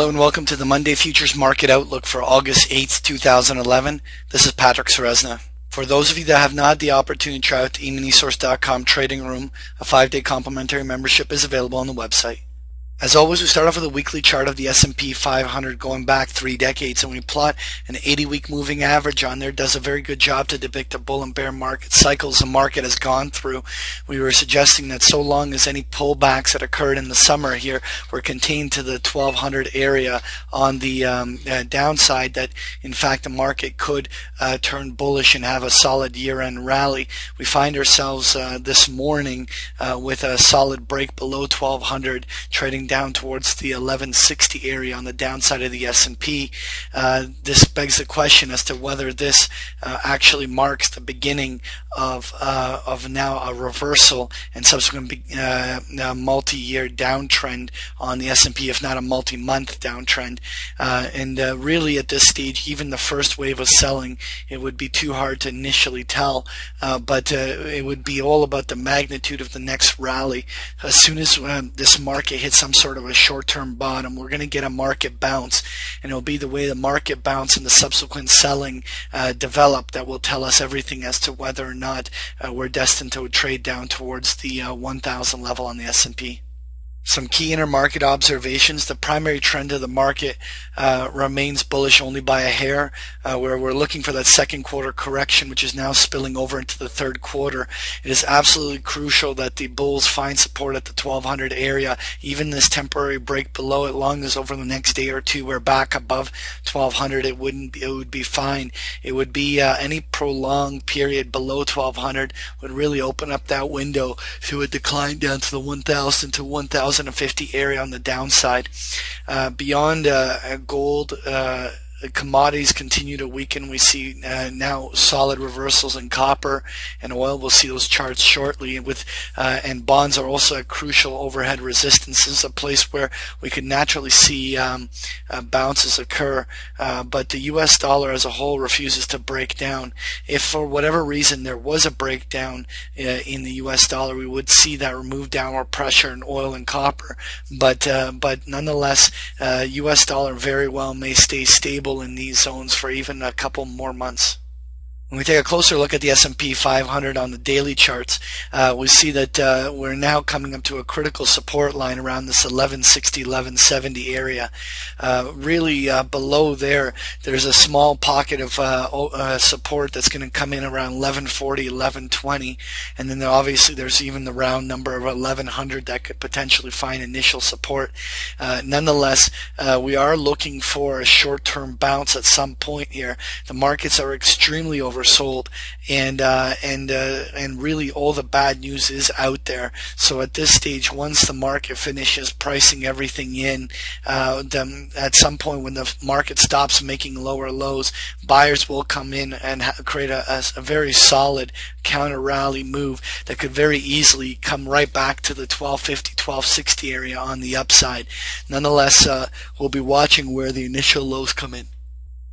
Hello and welcome to the Monday Futures Market Outlook for August 8th, 2011. This is Patrick Serezna. For those of you that have not had the opportunity to try out the eMiniSource.com trading room, a 5-day complimentary membership is available on the website. As always, we start off with a weekly chart of the S&P 500 going back 3 decades, and we plot an 80-week moving average on there. It does a very good job to depict the bull and bear market cycles the market has gone through. We were suggesting that so long as any pullbacks that occurred in the summer here were contained to the 1200 area on the downside, that in fact the market could turn bullish and have a solid year-end rally. We find ourselves this morning with a solid break below 1200, trading down towards the 1160 area on the downside of the S&P. This begs the question as to whether this actually marks the beginning of now a reversal and subsequent multi-year downtrend on the S&P, if not a multi-month downtrend. And really at this stage, even the first wave of selling, it would be too hard to initially tell, but it would be all about the magnitude of the next rally. As soon as this market hits some sort of a short-term bottom, we're going to get a market bounce, and it'll be the way the market bounce and the subsequent selling develop that will tell us everything as to whether or not we're destined to trade down towards the 1000 level on the S&P. Some key intermarket observations. The primary trend of the market remains bullish only by a hair, where we're looking for that second quarter correction, which is now spilling over into the third quarter. It is absolutely crucial that the bulls find support at the 1200 area. Even this temporary break below it, long as over the next day or two we're back above 1200, it would be fine. It would be any prolonged period below 1200 would really open up that window to a decline down to the 1000 to 1050 area on the downside. Beyond gold, commodities continue to weaken. We see now solid reversals in copper and oil. We'll see those charts shortly. And bonds are also a crucial overhead resistance. This is a place where we could naturally see bounces occur, but the US dollar as a whole refuses to break down. If for whatever reason there was a breakdown in the US dollar, we would see that remove downward pressure in oil and copper, but nonetheless, US dollar very well may stay stable in these zones for even a couple more months. When we take a closer look at the S&P 500 on the daily charts, we see that we're now coming up to a critical support line around this 1160, 1170 area. Really below there's a small pocket of support that's going to come in around 1140, 1120, and then obviously there's even the round number of 1100 that could potentially find initial support. Nonetheless, we are looking for a short-term bounce at some point here. The markets are extremely oversold, and really all the bad news is out there. So at this stage, once the market finishes pricing everything in, at some point when the market stops making lower lows, buyers will come in and create a very solid counter rally move that could very easily come right back to the 1250, 1260 area on the upside. Nonetheless, we'll be watching where the initial lows come in.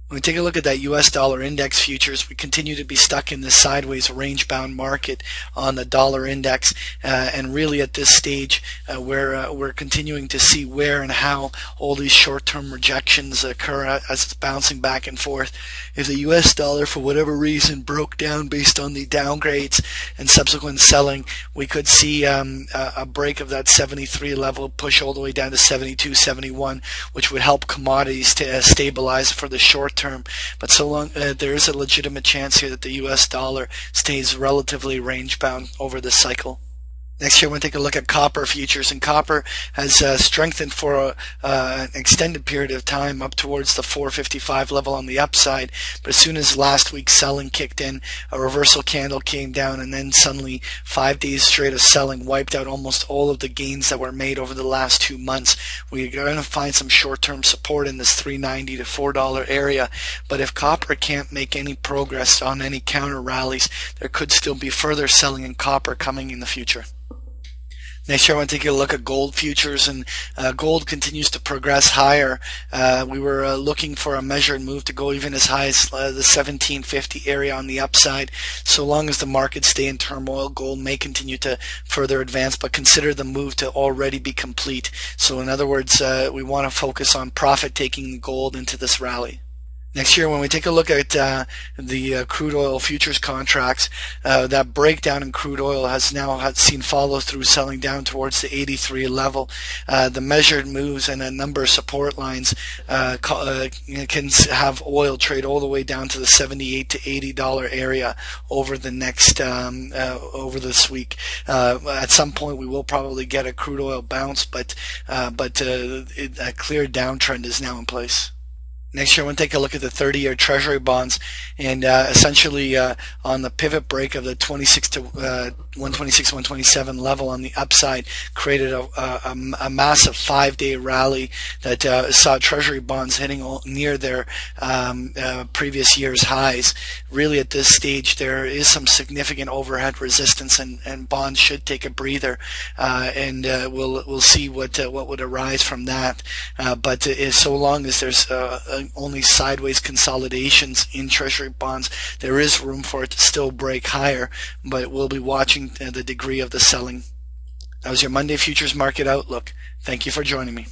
When we take a look at that US dollar index futures, we continue to be stuck in this sideways range-bound market on the dollar index, and really at this stage we're continuing to see where and how all these short-term rejections occur as it's bouncing back and forth. If the US dollar for whatever reason broke down based on the downgrades and subsequent selling, we could see a break of that 73 level, push all the way down to 72, 71, which would help commodities to stabilize for the short term. But so long there is a legitimate chance here that the US dollar stays relatively range bound over this cycle. Next here, we're going to take a look at copper futures, and copper has strengthened for an extended period of time up towards the 455 level on the upside, but as soon as last week's selling kicked in, a reversal candle came down, and then suddenly 5 days straight of selling wiped out almost all of the gains that were made over the last 2 months. We're going to find some short-term support in this $3.90 to $4 area, but if copper can't make any progress on any counter rallies, there could still be further selling in copper coming in the future. Next year, I want to take a look at gold futures, and gold continues to progress higher. We were looking for a measured move to go even as high as the 1750 area on the upside. So long as the markets stay in turmoil, gold may continue to further advance, but consider the move to already be complete. So in other words, we want to focus on profit taking gold into this rally. Next year, when we take a look at the crude oil futures contracts, that breakdown in crude oil has now seen follow through, selling down towards the 83 level. The measured moves and a number of support lines can have oil trade all the way down to the $78 to $80 area over the next over this week. At some point, we will probably get a crude oil bounce, but a clear downtrend is now in place. Next year, I want to take a look at the 30-year Treasury bonds, and essentially on the pivot break of the 26 to 126, 127 level on the upside, created a massive 5-day rally that saw Treasury bonds hitting near their previous year's highs. Really, at this stage, there is some significant overhead resistance, and bonds should take a breather, and we'll see what would arise from that. But so long as there's only sideways consolidations in Treasury bonds, there is room for it to still break higher, but we'll be watching the degree of the selling. That was your Monday Futures Market Outlook. Thank you for joining me.